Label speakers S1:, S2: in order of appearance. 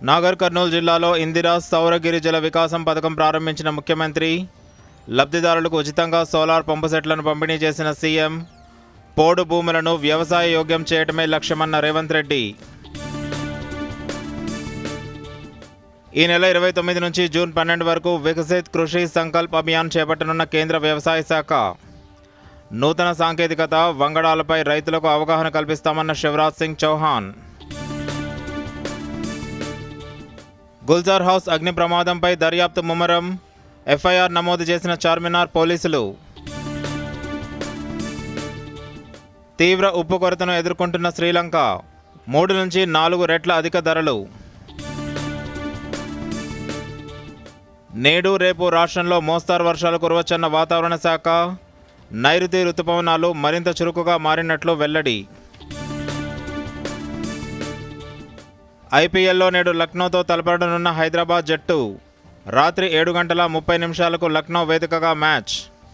S1: నాగర్ కర్నూలు జిల్లాలో ఇందిరా సౌరగిరి జల వికాసం పథకం ప్రారంభించిన ముఖ్యమంత్రి, లబ్ధిదారులకు ఉచితంగా సోలార్ పంపు సెట్లను పంపిణీ చేసిన సీఎం, పోడు భూములను వ్యవసాయ యోగ్యం చేయటమే లక్ష్యమన్న రేవంత్ రెడ్డి. ఈ నెల 29 నుంచి జూన్ 12 వరకు వికసిత్ కృషి సంకల్ప్ అభియాన్ చేపట్టనున్న కేంద్ర వ్యవసాయ శాఖ. నూతన సాంకేతికత, వంగడాలపై రైతులకు అవగాహన కల్పిస్తామన్న శివరాజ్ సింగ్ చౌహాన్. గుల్జార్ హౌస్ అగ్ని ప్రమాదంపై దర్యాప్తు ముమ్మరం, ఎఫ్ఐఆర్ నమోదు చేసిన చార్మినార్ పోలీసులు. తీవ్ర ఉప్పు కొరతను ఎదుర్కొంటున్న శ్రీలంక, 3 నుంచి 4 రెట్ల అధిక ధరలు. నేడు రేపు రాష్ట్రంలో మోస్తారు వర్షాలు కురవచ్చన్న వాతావరణ శాఖ. నైరుతి రుతుపవనాలు మరింత చురుకుగా మారినట్లు వెల్లడి. ఐపీఎల్లో నేడు లక్నోతో తలపడనున్న హైదరాబాద్ జట్టు. రాత్రి 7 గంటల 30 నిమిషాలకు లక్నో వేదికగా మ్యాచ్.